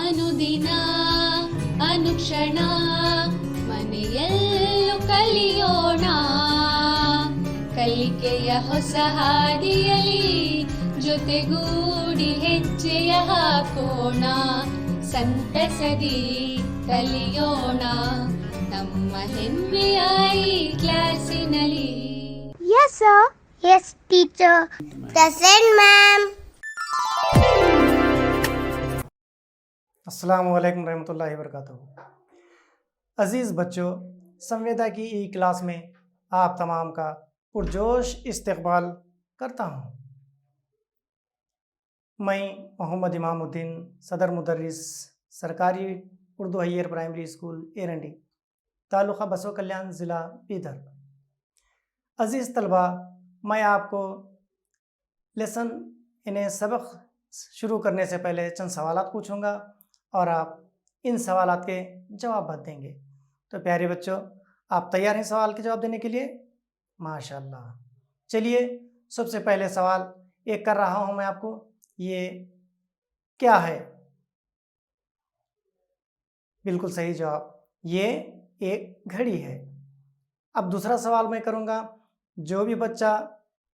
ಅನುದಿನ ಅನುಕ್ಷಣ ಮನೆಯಲ್ಲೂ ಕಲಿಯೋಣ ಕಲಿಕೆಯ ಹೊಸ ಹಾದಿಯಲಿ ಜೊತೆಗೂಡಿ ಹೆಜ್ಜೆಯ ಹಾಕೋಣ ಸಂತಸದಿ ಕಲಿಯೋಣ ನಮ್ಮ ಹೆಮ್ಮೆಯ ಈ ಕ್ಲಾಸಿನಲ್ಲಿ. Yes, sir. Yes, teacher. Present, ma'am. अस्सलामु अलैकुम रहमतुल्लाहि व बरकातुहू। अज़ीज़ बच्चों, संवेदा की ई क्लास में आप तमाम का पुरजोश इस्तकबाल करता हूँ। मैं मोहम्मद इमामुद्दीन, सदर मुदर्रिस, सरकारी Urdu higher primary school Erandi, taluka Basavakalyan, ज़िला बीदर। अज़ीज़ तलबा, मैं आपको लेसन सबक शुरू करने से पहले चंद सवालात पूछूंगा और आप इन सवालात के जवाब देंगे। तो प्यारे बच्चों, आप तैयार हैं सवाल के जवाब देने के लिए? माशाल्लाह। चलिए, सबसे पहले सवाल एक कर रहा हूं मैं आपको। ये क्या है? बिल्कुल सही जवाब, ये एक घड़ी है। अब दूसरा सवाल मैं करूंगा। जो भी बच्चा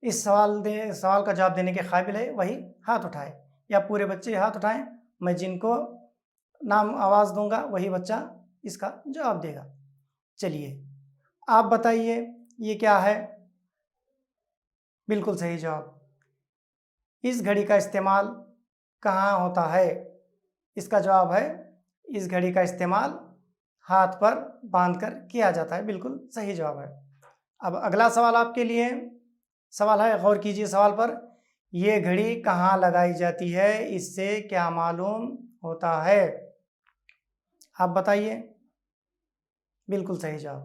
इस सवाल का जवाब देने के काबिल है वही हाथ उठाए, या पूरे बच्चे हाथ उठाएं। मैं जिनको नाम आवाज़ दूंगा वही बच्चा इसका जवाब देगा। चलिए, आप बताइए ये क्या है? बिल्कुल सही जवाब, इस घड़ी का इस्तेमाल कहाँ होता है? इसका जवाब है, इस घड़ी का इस्तेमाल हाथ पर बांधकर किया जाता है। बिल्कुल सही जवाब है। अब अगला सवाल आपके लिए सवाल है, गौर कीजिए सवाल पर। ये घड़ी कहाँ लगाई जाती है? इससे क्या मालूम होता है? आप बताइए। बिल्कुल सही जवाब,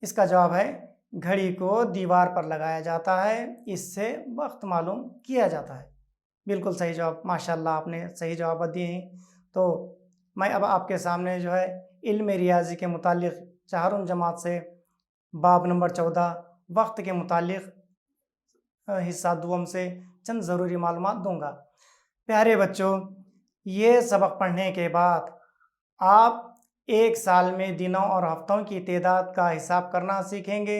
इसका जवाब है, घड़ी को दीवार पर लगाया जाता है, इससे वक्त मालूम किया जाता है। बिल्कुल सही जवाब, माशाल्लाह आपने सही जवाब दिए हैं। तो मैं अब आपके सामने जो है इल्म रियाजी के मुतालिक चाहरुम जमात से बाब नंबर 14 वक्त के मुतालिक हिस्सा दुवम से चंद ज़रूरी मालूमात दूंगा। प्यारे बच्चों, ये सबक पढ़ने के बाद आप एक साल में दिनों और हफ्तों की तादाद का हिसाब करना सीखेंगे।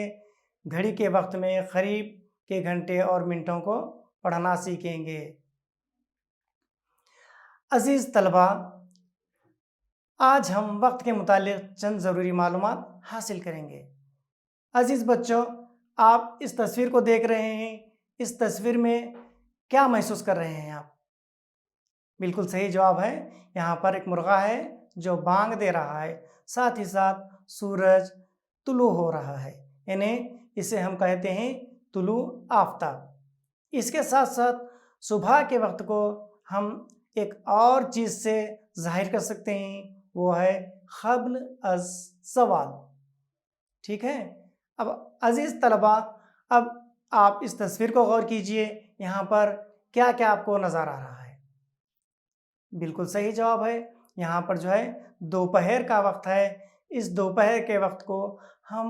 घड़ी के वक्त में करीब के घंटे और मिनटों को पढ़ना सीखेंगे। अज़ीज़ तलबा, आज हम वक्त के मुतालिक चंद ज़रूरी मालूमात हासिल करेंगे। अज़ीज़ बच्चों, आप इस तस्वीर को देख रहे हैं। इस तस्वीर में क्या महसूस कर रहे हैं आप? बिल्कुल सही जवाब है, यहाँ पर एक मुर्गा है जो बांग दे रहा है, साथ ही साथ सूरज तुलू हो रहा है, यानी इसे हम कहते हैं तुलू आफ्ताब। इसके साथ साथ सुबह के वक्त को हम एक और चीज़ से जाहिर कर सकते हैं, वो है क़ब्ल अज़ ज़वाल। ठीक है। अब अज़ीज़ तलबा, अब आप इस तस्वीर को गौर कीजिए। यहाँ पर क्या क्या आपको नज़र आ रहा है? बिल्कुल सही जवाब है, यहाँ पर जो है दोपहर का वक्त है। इस दोपहर के वक्त को हम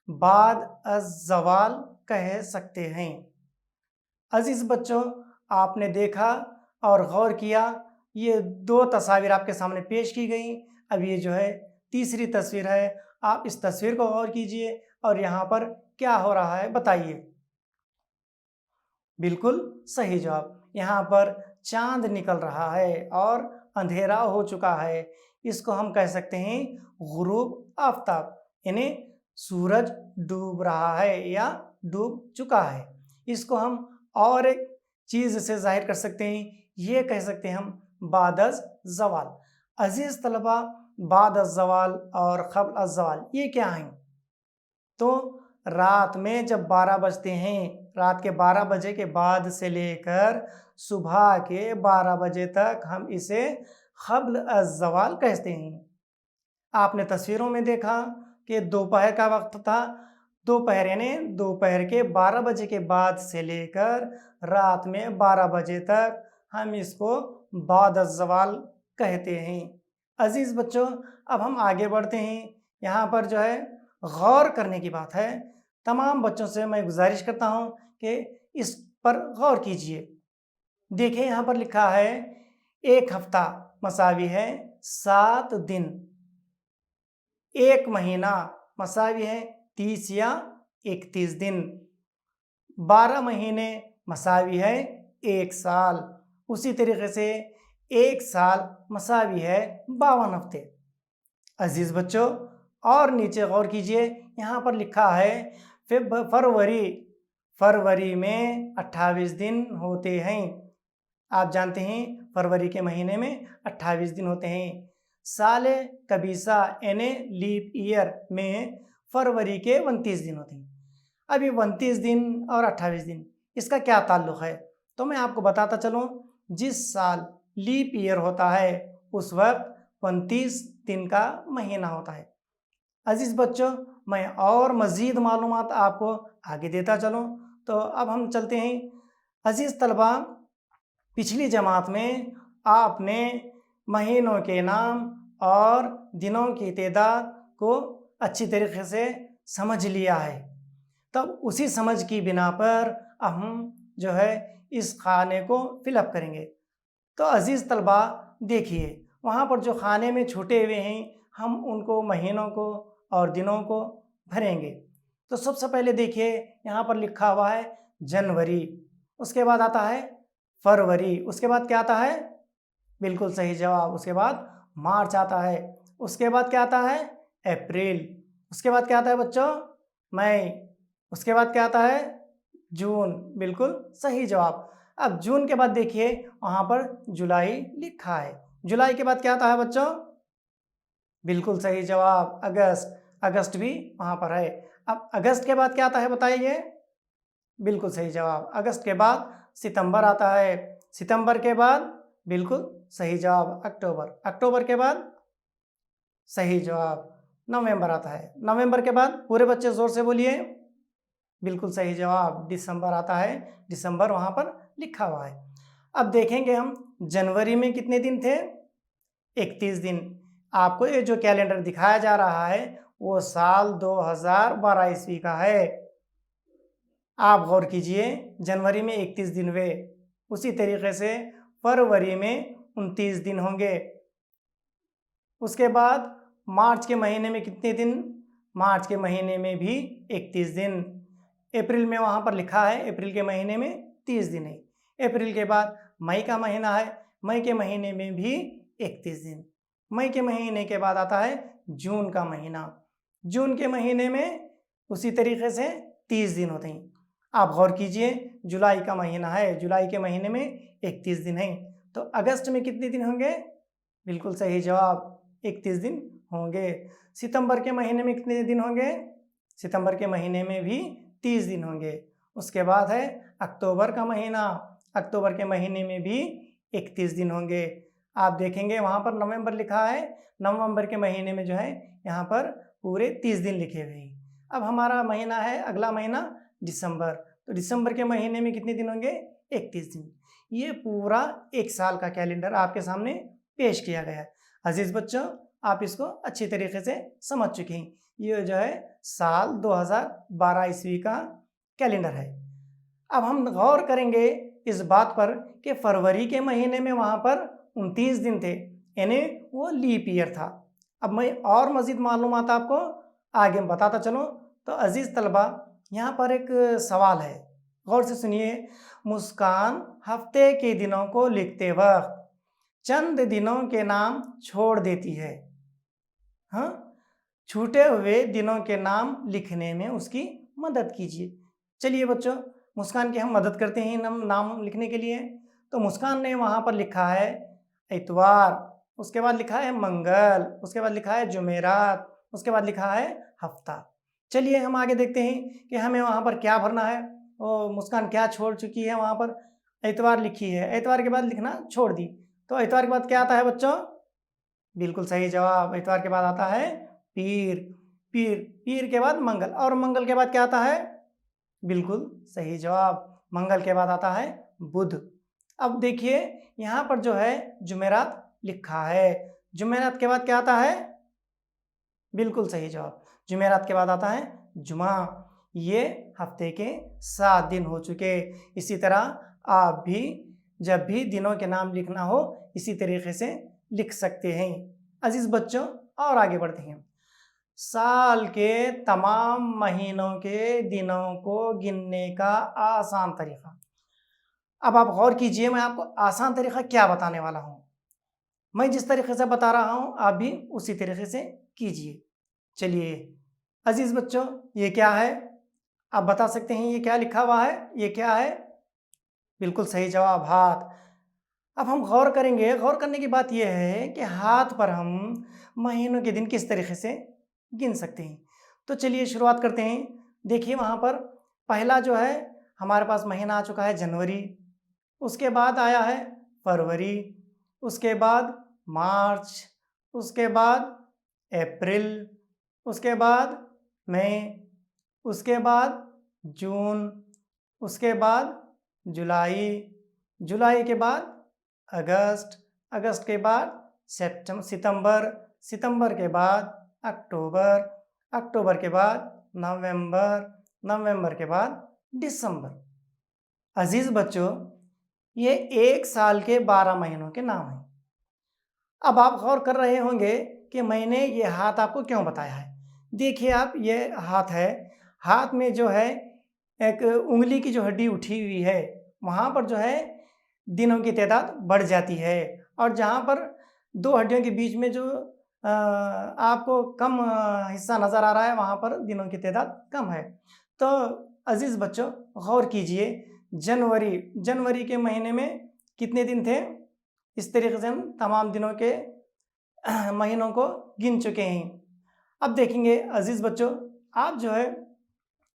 बाद अज़ ज़वाल कह सकते हैं। अज़ीज़ बच्चों, आपने देखा और गौर किया, ये दो तस्वीर आपके सामने पेश की गई। अब ये जो है तीसरी तस्वीर है। आप इस तस्वीर को गौर कीजिए और यहाँ पर क्या हो रहा है बताइए। बिल्कुल सही जवाब, यहाँ पर चांद निकल रहा है और अंधेरा हो चुका है। इसको हम कह सकते हैं गुरूब आफ्ताब, यानी सूरज डूब रहा है या डूब चुका है। इसको हम और एक चीज़ से जाहिर कर सकते हैं, ये कह सकते हैं हम बाद अज़ ज़वाल। अज़ीज़ तलबा, बाद अज़ ज़वाल और क़ब्ल अज़ ज़वाल ये क्या हैं? तो रात में जब 12 बजते हैं, रात के 12 बजे के बाद से लेकर सुबह के 12 बजे तक हम इसे क़ब्ल अज़ ज़वाल कहते हैं। आपने तस्वीरों में देखा कि दोपहर का वक्त था। दोपहर यानी दोपहर के 12 बजे के बाद से लेकर रात में 12 बजे तक हम इसको बाद अज़ ज़वाल कहते हैं। अज़ीज़ बच्चों, अब हम आगे बढ़ते हैं। यहाँ पर जो है गौर करने की बात है। तमाम बच्चों से मैं गुजारिश करता हूँ कि इस पर गौर कीजिए। देखिए, यहाँ पर लिखा है एक हफ्ता मसावी है 7 दिन। एक महीना मसावी है 30 या 31 दिन। 12 महीने मसावी है 1 साल। उसी तरीके से 1 साल मसावी है 52 हफ्ते। अजीज बच्चों, और नीचे गौर कीजिए, यहाँ पर लिखा है फरवरी में 28 दिन होते हैं। आप जानते हैं फरवरी के महीने में 28 दिन होते हैं। साले कबीसा यानी लीप ईयर में फरवरी के 29 दिन होते हैं। अब ये 29 दिन और 28 दिन, इसका क्या ताल्लुक़ है? तो मैं आपको बताता चलूँ। जिस साल लीप ईयर होता है उस वक्त 29 दिन का महीना होता है। अजीज़ बच्चों, मैं और मज़ीद मालूमात आपको आगे देता चलूँ। तो अब हम चलते हैं। अजीज़ तलबा, पिछली जमात में आपने महीनों के नाम और दिनों की तादाद को अच्छी तरीके से समझ लिया है। तब उसी समझ की बिना पर अब हम जो है इस खाने को फिलअप करेंगे। तो अजीज़ तलबा देखिए, वहाँ पर जो खाने में छूटे हुए हैं हम उनको महीनों को और दिनों को भरेंगे। तो सबसे पहले देखिए, यहाँ पर लिखा हुआ है जनवरी, उसके बाद आता है फरवरी, उसके बाद क्या आता है? बिल्कुल सही जवाब। उसके बाद मार्च आता है, उसके बाद क्या आता है? अप्रैल, उसके बाद क्या आता है बच्चों? मई, उसके बाद क्या आता है? जून। बिल्कुल सही जवाब। अब जून के बाद देखिए वहाँ पर जुलाई लिखा है। जुलाई के बाद क्या आता है बच्चों? बिल्कुल सही जवाब, अगस्त। अगस्त भी वहाँ पर है। अब अगस्त के बाद क्या आता है बताइए? बिल्कुल सही जवाब। अगस्त के बाद सितंबर आता है। सितंबर के बाद बिल्कुल सही जवाब अक्टूबर। अक्टूबर के बाद सही जवाब नवंबर आता है। नवंबर के बाद पूरे बच्चे ज़ोर से बोलिए। बिल्कुल सही जवाब दिसंबर आता है। दिसंबर वहाँ पर लिखा हुआ है। अब देखेंगे हम जनवरी में कितने दिन थे? 31 दिन। आपको ये जो कैलेंडर दिखाया जा रहा है वो साल 2012 ईस्वी का है। आप गौर कीजिए, जनवरी में 31 दिन हुए, उसी तरीके से फरवरी में 29 दिन होंगे। उसके बाद मार्च के महीने में कितने दिन? मार्च के महीने में भी 31 दिन। अप्रैल में वहाँ पर लिखा है अप्रैल के महीने में 30 दिन है। अप्रैल के बाद मई का महीना है, मई के महीने में भी 31 दिन। मई के महीने के बाद आता है जून का महीना। जून के महीने में उसी तरीके से 30 दिन होते हैं। आप गौर कीजिए, जुलाई का महीना है, जुलाई के महीने में 31 दिन है। तो अगस्त में कितने दिन होंगे? बिल्कुल सही जवाब 31 दिन होंगे। सितंबर के महीने में कितने दिन होंगे? सितंबर के महीने में भी 30 दिन होंगे। उसके बाद है अक्टूबर का महीना, अक्टूबर के महीने में भी 31 दिन होंगे। आप देखेंगे वहाँ पर नवंबर लिखा है, नवंबर के महीने में जो है यहाँ पर पूरे 30 दिन लिखे हुए हैं। अब हमारा महीना है अगला महीना दिसंबर। तो दिसंबर के महीने में कितने दिन होंगे? 31 दिन। ये पूरा एक साल का कैलेंडर आपके सामने पेश किया गया है। अजीज़ बच्चों, आप इसको अच्छी तरीके से समझ चुके हैं। ये जो है साल 2012 ईस्वी का कैलेंडर है। अब हम गौर करेंगे इस बात पर कि फरवरी के महीने में वहाँ पर 29 दिन थे, यानी वो लीप ईयर था। अब मैं और मज़ीद मालूमात आपको आगे बताता चलूँ। तो अजीज़ तलबा, यहाँ पर एक सवाल है, गौर से सुनिए। मुस्कान हफ्ते के दिनों को लिखते वक्त चंद दिनों के नाम छोड़ देती है। हाँ, छूटे हुए दिनों के नाम लिखने में उसकी मदद कीजिए। चलिए बच्चों, मुस्कान की हम मदद करते हैं नाम लिखने के लिए। तो मुस्कान ने वहाँ पर लिखा है इतवार, उसके बाद लिखा है मंगल, उसके बाद लिखा है जुमेरात, उसके बाद लिखा है हफ्ता। चलिए हम आगे देखते हैं कि हमें वहाँ पर क्या भरना है। और मुस्कान क्या छोड़ चुकी है? वहाँ पर इतवार लिखी है, इतवार के बाद लिखना छोड़ दी। तो इतवार के बाद क्या आता है बच्चों? बिल्कुल सही जवाब, इतवार के बाद आता है पीर। पीर के बाद मंगल, और मंगल के बाद क्या आता है? बिल्कुल सही जवाब, मंगल के बाद आता है बुध। अब देखिए यहाँ पर जो है जुमेरात लिखा है, जुमेरात के बाद क्या आता है? बिल्कुल सही जवाब, जुमेरात के बाद आता है जुमा। ये हफ्ते के 7 दिन हो चुके। इसी तरह आप भी जब भी दिनों के नाम लिखना हो इसी तरीके से लिख सकते हैं। अजीज बच्चों, और आगे बढ़ते हैं। साल के तमाम महीनों के दिनों को गिनने का आसान तरीका। अब आप गौर कीजिए, मैं आपको आसान तरीका क्या बताने वाला हूँ। मैं जिस तरीके से बता रहा हूँ आप भी उसी तरीके से कीजिए। चलिए अजीज बच्चों, ये क्या है? आप बता सकते हैं ये क्या लिखा हुआ है? ये क्या है? बिल्कुल सही जवाब, हाथ। अब हम गौर करेंगे। गौर करने की बात यह है कि हाथ पर हम महीनों के दिन किस तरीके से गिन सकते हैं। तो चलिए शुरुआत करते हैं। देखिए वहाँ पर पहला जो है हमारे पास महीना आ चुका है जनवरी, उसके बाद आया है फरवरी, उसके बाद मार्च, उसके बाद अप्रैल, उसके बाद मई, उसके बाद जून, उसके बाद जुलाई, जुलाई के बाद अगस्त, अगस्त के बाद सितंबर, सितंबर के बाद अक्टूबर, अक्टूबर के बाद नवंबर, नवंबर के बाद दिसंबर। अजीज बच्चों, ये एक साल के 12 महीनों के नाम हैं। अब आप गौर कर रहे होंगे कि मैंने ये हाथ आपको क्यों बताया है। देखिए आप, ये हाथ है, हाथ में जो है एक उंगली की जो हड्डी उठी हुई है, वहाँ पर जो है दिनों की तादाद बढ़ जाती है, और जहाँ पर दो हड्डियों के बीच में जो आपको कम हिस्सा नज़र आ रहा है, वहाँ पर दिनों की तादाद कम है। तो अजीज़ बच्चों गौर कीजिए, जनवरी के महीने में कितने दिन थे? इस तरीके से हम तमाम दिनों के महीनों को गिन चुके हैं। अब देखेंगे अजीज़ बच्चों, आप जो है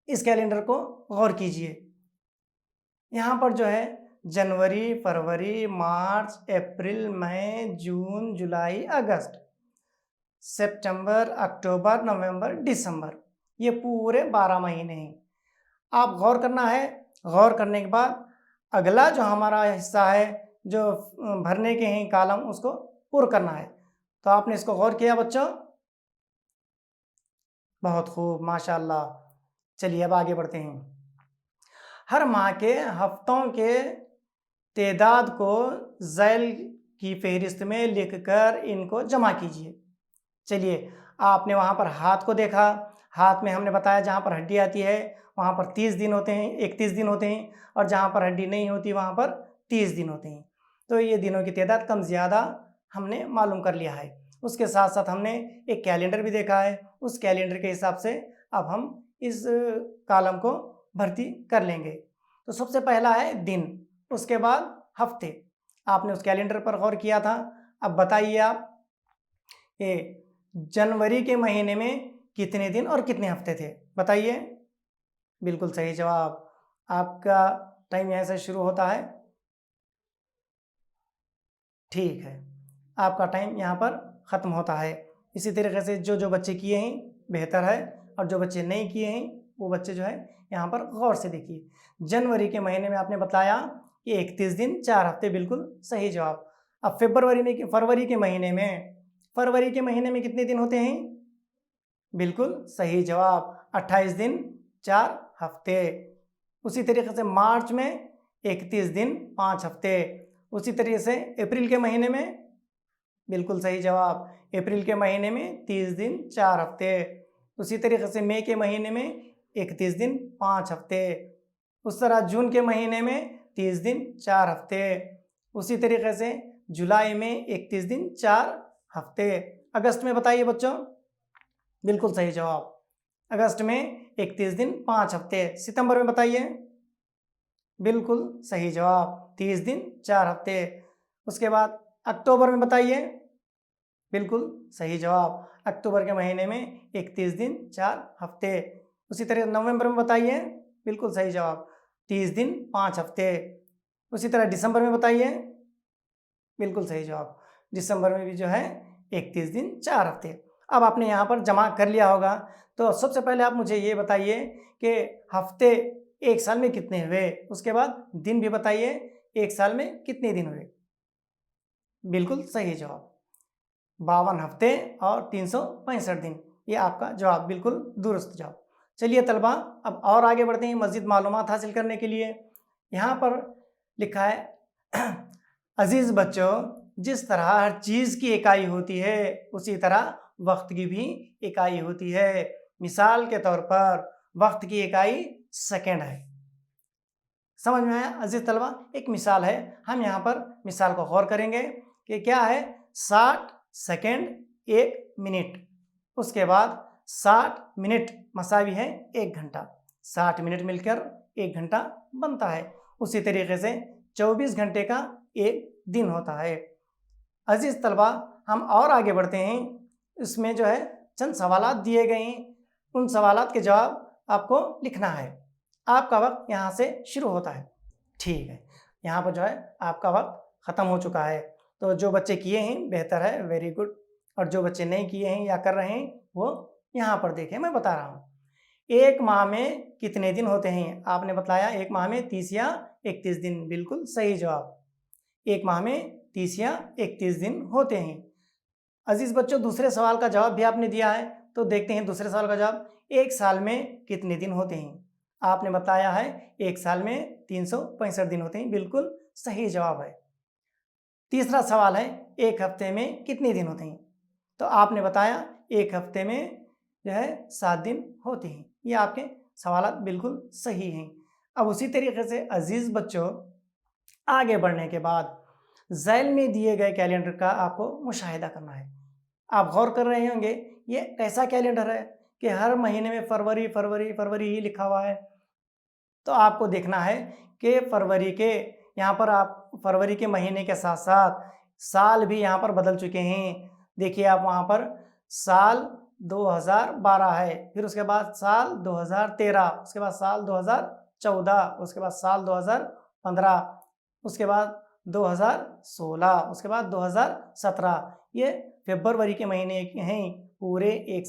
इस कैलेंडर को गौर कीजिए। यहाँ पर जो है जनवरी, फरवरी, मार्च, अप्रैल, मई, जून, जुलाई, अगस्त, सितंबर, अक्टूबर, नवंबर, दिसंबर, ये पूरे 12 महीने हैं। आप गौर करना है। गौर करने के बाद अगला जो हमारा हिस्सा है, जो भरने के हैं कॉलम, उसको पूरा करना है। तो आपने इसको गौर किया बच्चों? बहुत खूब, माशाल्लाह। चलिए अब आगे बढ़ते हैं। हर माह के हफ्तों के तादाद को ज़ैल की फहरिस्त में लिखकर इनको जमा कीजिए। चलिए, आपने वहाँ पर हाथ को देखा। हाथ में हमने बताया जहाँ पर हड्डी आती है वहाँ पर 30 दिन होते हैं, 31 दिन होते हैं, और जहाँ पर हड्डी नहीं होती वहाँ पर 30 दिन होते हैं। तो ये दिनों की तादाद कम ज़्यादा हमने मालूम कर लिया है। उसके साथ साथ हमने एक कैलेंडर भी देखा है। उस कैलेंडर के हिसाब से अब हम इस कॉलम को भर्ती कर लेंगे। तो सबसे पहला है दिन, उसके बाद हफ्ते। आपने उस कैलेंडर पर गौर किया था। अब बताइए आप, ये जनवरी के महीने में कितने दिन और कितने हफ्ते थे? बताइए। बिल्कुल सही जवाब। आपका टाइम यहाँ से शुरू होता है। ठीक है, आपका टाइम यहाँ पर ख़त्म होता है। इसी तरीके से जो जो बच्चे किए हैं बेहतर है, और जो बच्चे नहीं किए हैं वो बच्चे जो है यहाँ पर गौर से देखिए। जनवरी के महीने में आपने बताया कि 31 दिन 4 हफ्ते, बिल्कुल सही जवाब। अब फरवरी के महीने में कितने दिन होते हैं? बिल्कुल सही जवाब, 28 दिन 4 हफ्ते। उसी तरीके से मार्च में 31 दिन 5 हफ्ते। उसी तरीके से अप्रैल के महीने में, बिल्कुल सही जवाब, अप्रैल के महीने में 30 दिन 4 हफ्ते। उसी तरीके से मई के महीने में 31 दिन 5 हफ्ते। उस तरह जून के महीने में 30 दिन 4 हफ्ते। उसी तरीके से जुलाई में 31 दिन 4 हफ्ते। अगस्त में बताइए बच्चों? बिल्कुल सही जवाब, अगस्त में 31 दिन 5 हफ्ते। सितंबर में बताइए? बिल्कुल सही जवाब, 30 दिन 4 हफ्ते। उसके बाद अक्टूबर में बताइए? बिल्कुल सही जवाब, अक्टूबर के महीने में 31 दिन 4 हफ्ते। उसी तरह नवंबर में बताइए? बिल्कुल सही जवाब, 30 दिन 5 हफ्ते। उसी तरह दिसंबर में बताइए? बिल्कुल सही जवाब, दिसंबर में भी जो है 31 दिन 4 हफ्ते। अब आपने यहाँ पर जमा कर लिया होगा। तो सबसे पहले आप मुझे ये बताइए कि हफ्ते एक साल में कितने हुए, उसके बाद दिन भी बताइए एक साल में कितने दिन हुए। बिल्कुल सही जवाब, 52 हफ्ते और 365 दिन, ये आपका जवाब, बिल्कुल दुरुस्त जवाब। चलिए तलबा, अब और आगे बढ़ते हैं मज़ीद मालूमात हासिल करने के लिए। यहाँ पर लिखा है अजीज बच्चों, जिस तरह हर चीज की इकाई होती है उसी तरह वक्त की भी इकाई होती है। मिसाल के तौर पर वक्त की इकाई सेकंड है। समझ में आया अजीज तलबा? एक मिसाल है, हम यहाँ पर मिसाल को गौर करेंगे कि क्या है। 60 सेकंड 1 मिनट, उसके बाद 60 मिनट मसावी है 1 घंटा। 60 मिनट मिलकर 1 घंटा बनता है। उसी तरीके से 24 घंटे का एक दिन होता है। अजीज तलबा, हम और आगे बढ़ते हैं। इसमें जो है चंद सवालात दिए गए हैं, उन सवालात के जवाब आपको लिखना है। आपका वक्त यहाँ से शुरू होता है। ठीक है, यहाँ पर जो है आपका वक्त ख़त्म हो चुका है। तो जो बच्चे किए हैं बेहतर है, वेरी गुड। और जो बच्चे नहीं किए हैं या कर रहे हैं वो यहाँ पर देखें, मैं बता रहा हूँ। एक माह में कितने दिन होते हैं? आपने बताया एक माह में 30 या 31 दिन। बिल्कुल सही जवाब। एक माह में 30 या 31 दिन होते हैं। अजीज बच्चों, दूसरे सवाल का जवाब भी आपने दिया है, तो देखते हैं दूसरे सवाल का जवाब। एक साल में कितने दिन होते हैं? आपने बताया है एक साल में 365 दिन होते हैं। बिल्कुल सही जवाब है। तीसरा सवाल है, एक हफ्ते में कितने दिन होते हैं? तो आपने बताया एक हफ्ते में जो है 7 दिन होते हैं। ये आपके सवाल बिल्कुल सही हैं। अब उसी तरीके से अजीज बच्चों, आगे बढ़ने के बाद ज़ैल में दिए गए कैलेंडर का आपको मुशाहिदा करना है। आप गौर कर रहे होंगे ये कैसा कैलेंडर है कि हर महीने में फरवरी फरवरी फरवरी ही लिखा हुआ है। तो आपको देखना है कि फरवरी के यहाँ पर आप फरवरी के महीने के साथ साथ साल भी यहाँ पर बदल चुके हैं। देखिए आप वहाँ पर साल 2012 है, फिर उसके बाद साल 2013, उसके बाद साल 2014, उसके बाद साल 2015, उसके बाद 2016, उसके बाद 2017। ये फरवरी के महीने हैं पूरे एक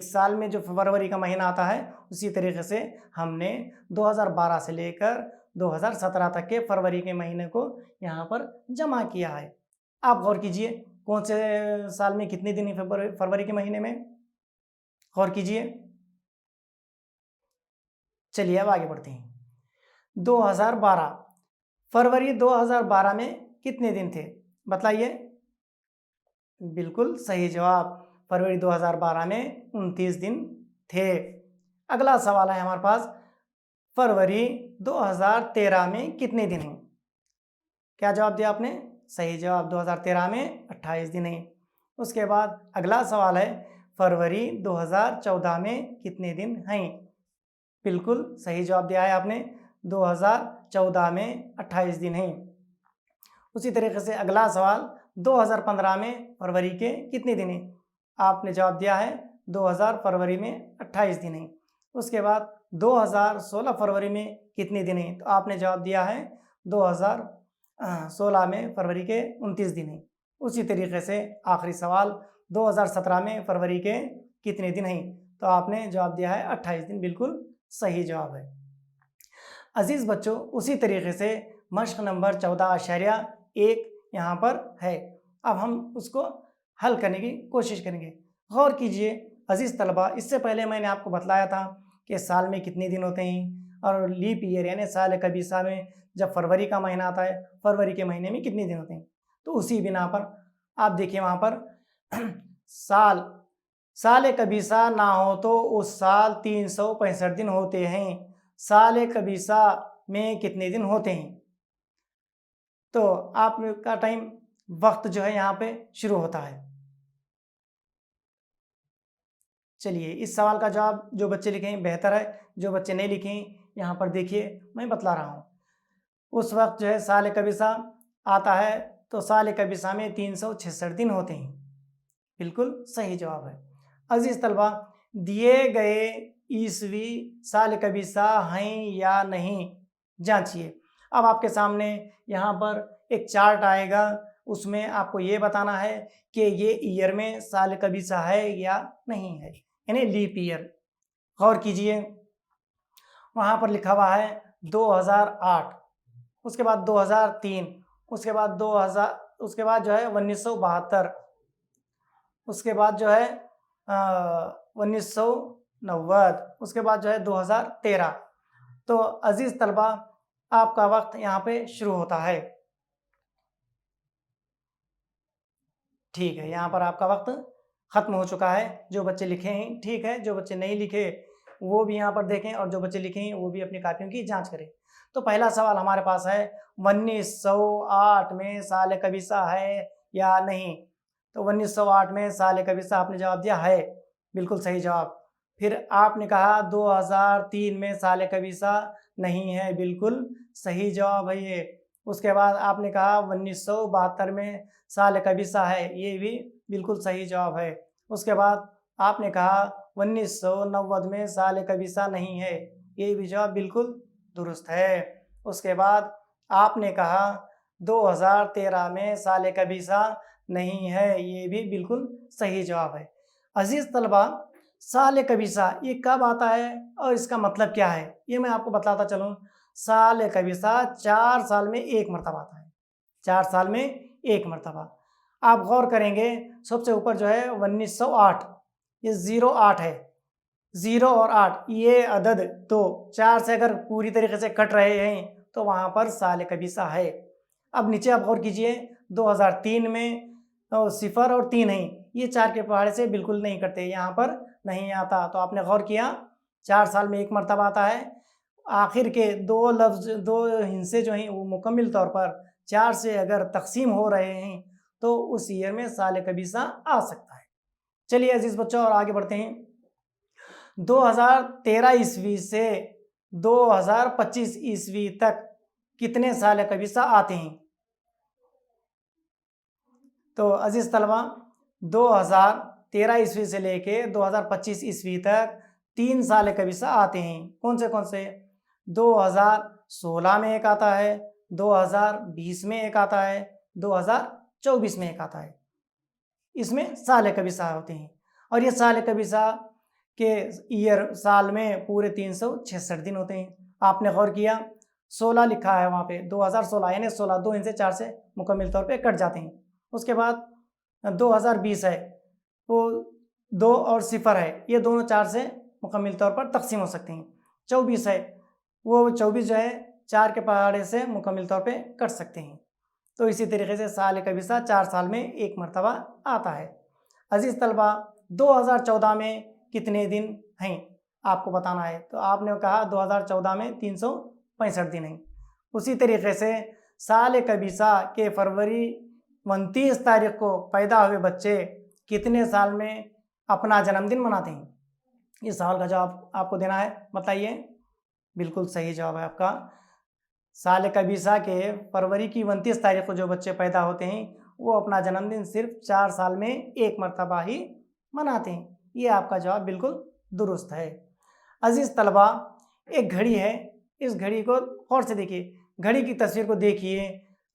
साल में जो फरवरी का महीना आता है। उसी तरीके से हमने 2012 से लेकर 2017 तक के फरवरी के महीने को यहाँ पर जमा किया है। आप गौर कीजिए कौन से साल में कितने दिन फरवरी के महीने में, गौर कीजिए। चलिए अब आगे बढ़ते हैं। 2012, फरवरी 2012 में कितने दिन थे बताइए? बिल्कुल सही जवाब, फरवरी 2012 में 29 दिन थे। अगला सवाल है हमारे पास, फरवरी 2013 में कितने दिन हैं? क्या जवाब दिया आपने? सही जवाब, 2013 में 28 दिन हैं। उसके बाद अगला सवाल है, फरवरी 2014 में कितने दिन हैं? बिल्कुल सही जवाब दिया है आपने, 2014 में 28 दिन हैं। उसी तरीके से अगला सवाल, 2015 में फरवरी के कितने दिन हैं? आपने जवाब दिया है 2000 फरवरी में 28 दिन हैं। उसके बाद 2016 फरवरी में कितने दिन हैं? तो आपने जवाब दिया है 2016 में फरवरी के 29 दिन हैं। उसी तरीके से आखिरी सवाल, 2017 में फरवरी के कितने दिन हैं? तो आपने जवाब दिया है 28 दिन। बिल्कुल सही जवाब है। अजीज बच्चों, उसी तरीके से मश्क नंबर 14.1 यहाँ पर है। अब हम उसको हल करने की कोशिश करेंगे। गौर कीजिए अजीज तलबा, इससे पहले मैंने आपको बतलाया था कि साल में कितने दिन होते हैं और लीप ईयर यानी साल कबीसा में जब फरवरी का महीना आता है, फरवरी के महीने में कितने दिन होते हैं। तो उसी बिना पर आप देखिए वहाँ पर साल कबीसा ना हो तो उस साल 365 दिन होते हैं। साल कबीसा में कितने दिन होते हैं? तो आपका टाइम वक्त जो है यहाँ पे शुरू होता है। चलिए इस सवाल का जवाब जो बच्चे लिखें बेहतर है, जो बच्चे नहीं लिखें यहाँ पर देखिए मैं बतला रहा हूँ। उस वक्त जो है साल कबीसा आता है तो साल कबीसा में 366 दिन होते हैं। बिल्कुल सही जवाब है। अजीज तलबा, दिए गए ईसवी साल कबीसा हैं या नहीं जांचिए। अब आपके सामने यहाँ पर एक चार्ट आएगा, उसमें आपको ये बताना है कि ये ईयर में साल कबीसा है या नहीं है, यानी लीप ईयर। गौर कीजिए वहाँ पर लिखा हुआ है 2008, उसके बाद 2003, उसके बाद 2000, उसके बाद जो है 1972, उसके बाद जो है 1990, उसके बाद जो है 2013। तो अजीज़ तलबा, आपका वक्त यहाँ पे शुरू होता है। ठीक है, यहाँ पर आपका वक्त ख़त्म हो चुका है। जो बच्चे लिखे हैं ठीक है, जो बच्चे नहीं लिखे वो भी यहाँ पर देखें, और जो बच्चे लिखे हैं वो भी अपनी कापियों की जांच करें। तो पहला सवाल हमारे पास है 1908 में साल कबीसा है या नहीं। तो 1908 में साल कबीसा आपने जवाब दिया है, बिल्कुल सही जवाब। फिर आपने कहा 2003 में साल कबीसा नहीं है, बिल्कुल सही जवाब है ये। उसके बाद आपने कहा 1972 में साल कबीसा है, ये भी बिल्कुल सही जवाब है। उसके बाद आपने कहा 1990 में साल कबीसा नहीं है, ये भी जवाब बिल्कुल दुरुस्त है। उसके बाद आपने कहा 2013 में साल कबीसा नहीं है, ये भी बिल्कुल सही जवाब है। अजीज़ तलबा, साल कबीसा ये कब आता है और इसका मतलब क्या है, ये मैं आपको बताता चलूँ। साल कबीसा 4 साल में एक मरतबा आता है, 4 साल में एक मरतबा। आप गौर करेंगे सबसे ऊपर जो है 1908, ये 08 है, 0 और 8 ये अदद तो 4 से अगर पूरी तरीके से कट रहे हैं तो वहाँ पर साल कबीसा है। अब नीचे आप गौर कीजिए 2003 में 0 और 3 हैं, ये 4 के पहाड़े से बिल्कुल नहीं कटते, यहाँ पर नहीं आता। तो आपने गौर किया 4 साल में एक मरतबा आता है। आखिर के दो लफ्ज़, दो हिस्से जो हैं वो मुकम्मल तौर पर 4 से अगर तकसीम हो रहे हैं तो उस ईयर में साल कबीसा आ सकता है। चलिए अजीज़ बच्चों, और आगे बढ़ते हैं। 2013 ईस्वी से 2025 ईस्वी तक कितने साल कबीसा आते हैं? तो अजीज़ तलबा, 2013 ईस्वी से लेके 2025 ईस्वी तक 3 साल कबीसा आते हैं। कौन से? 2016 में एक आता है, 2020 में एक आता है, 2024 में एक आता है। इसमें साल कबीसा होते हैं, और ये साल कबीसा के ईयर साल में पूरे 366 दिन होते हैं। आपने गौर किया 16 लिखा है वहाँ पे, 2016 यानी 16 2 इनसे 4 से मुकम्मल तौर पे कट जाते हैं। उसके बाद 2020 है, वो 2 और 0 है, ये दोनों 4 से मुकम्मल तौर पर तकसीम हो सकते हैं। 24 है, वो 24 जो है 4 के पहाड़े से मुकम्मल तौर पे कट सकते हैं। तो इसी तरीके से साल कबीसा 4 साल में एक मरतबा आता है। अजीज़ तलबा, 2014 में कितने दिन हैं आपको बताना है। तो आपने कहा 2014 में 365 दिन हैं। उसी तरीके से साल कबीसा के फरवरी 29 तारीख को पैदा हुए बच्चे कितने साल में अपना जन्मदिन मनाते हैं? इस सवाल का जवाब आपको देना है, बताइए। बिल्कुल सही जवाब है आपका। साल कबीसा के फरवरी की 29 तारीख को जो बच्चे पैदा होते हैं वो अपना जन्मदिन सिर्फ 4 साल में एक मरतबा ही मनाते हैं। ये आपका जवाब बिल्कुल दुरुस्त है। अजीज़ तलबा, एक घड़ी है, इस घड़ी को गौर से देखिए, घड़ी की तस्वीर को देखिए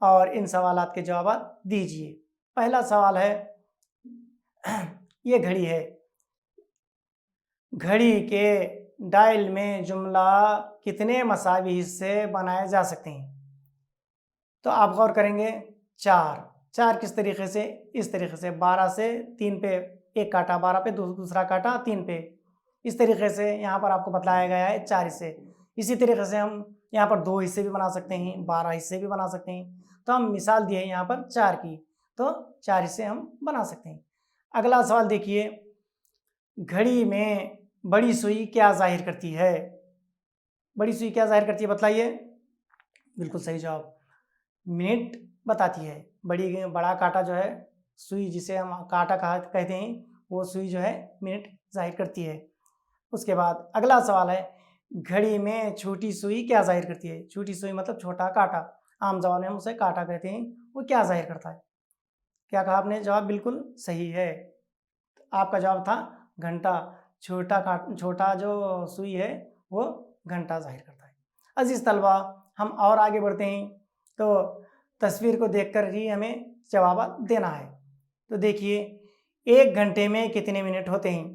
और इन सवालात के जवाब दीजिए। पहला सवाल है, ये घड़ी है, घड़ी के डायल में जुमला कितने मसावी हिस्से बनाए जा सकते हैं? तो आप गौर करेंगे 4 किस तरीके से? इस तरीके से 12 से 3 पे एक काटा, 12 पे दूसरा काटा, 3 पे, इस तरीके से यहाँ पर आपको बताया गया है 4 हिस्से। इसी तरीके से हम यहाँ पर 2 हिस्से भी बना सकते हैं, 12 हिस्से भी बना सकते हैं। तो हम मिसाल दिए हैं यहाँ पर 4 की, तो 4 हिस्से हम बना सकते हैं। अगला सवाल देखिए, घड़ी में बड़ी सुई क्या जाहिर करती है? बड़ी सुई क्या जाहिर करती है, बताइए। बिल्कुल सही जवाब, मिनट बताती है। बड़ा कांटा जो है, सुई जिसे हम कांटा कहते हैं, वो सुई जो है मिनट जाहिर करती है। उसके बाद अगला सवाल है, घड़ी में छोटी सुई क्या जाहिर करती है? छोटी सुई मतलब छोटा कांटा, आम जबान में हम उसे कांटा कहते हैं, वो क्या जाहिर करता है? क्या कहा आपने? जवाब बिल्कुल सही है, आपका जवाब था घंटा। छोटा जो सुई है वो घंटा जाहिर करता है। अजीज़ तलबा, हम और आगे बढ़ते हैं, तो तस्वीर को देखकर ही हमें जवाब देना है। तो देखिए, 1 घंटे में कितने मिनट होते हैं?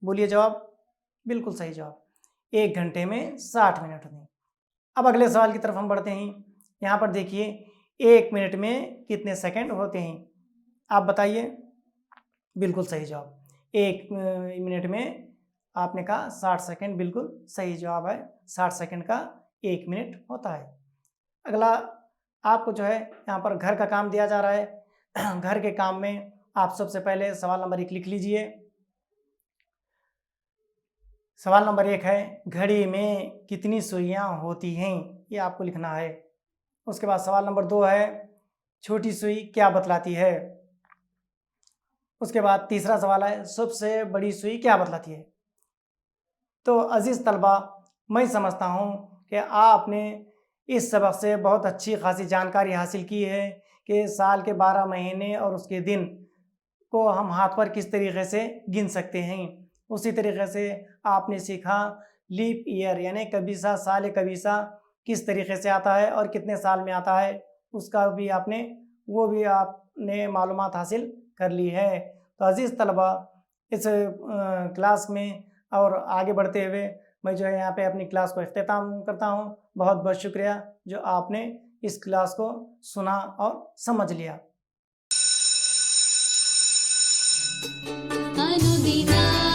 बोलिए जवाब। बिल्कुल सही जवाब, 1 घंटे में 60 मिनट होते हैं। अब अगले सवाल की तरफ हम बढ़ते हैं। यहाँ पर देखिए, 1 मिनट में कितने सेकंड होते हैं? आप बताइए। बिल्कुल सही जवाब, 1 मिनट में आपने कहा 60 सेकंड, बिल्कुल सही जवाब है। 60 सेकंड का 1 मिनट होता है। अगला आपको जो है यहाँ पर घर का काम दिया जा रहा है। घर के काम में आप सबसे पहले सवाल नंबर 1 लिख लीजिए। सवाल नंबर 1 है, घड़ी में कितनी सुइयां होती हैं, ये आपको लिखना है। उसके बाद सवाल नंबर 2 है, छोटी सुई क्या बतलाती है। उसके बाद तीसरा सवाल है, सबसे बड़ी सुई क्या बतलाती है। तो अजीज़ तलबा, मैं समझता हूँ कि आपने इस सबक से बहुत अच्छी खासी जानकारी हासिल की है कि साल के 12 महीने और उसके दिन को हम हाथ पर किस तरीके से गिन सकते हैं। उसी तरीके से आपने सीखा लीप ईयर यानी कबीसा साल कबीसा किस तरीके से आता है और कितने साल में आता है, उसका भी आपने मालूमात हासिल कर ली है। तो अज़ीज़ तलबा, इस क्लास में और आगे बढ़ते हुए मैं जो है यहाँ पे अपनी क्लास को इख्तिताम करता हूँ। बहुत बहुत शुक्रिया जो आपने इस क्लास को सुना और समझ लिया। अनुदिना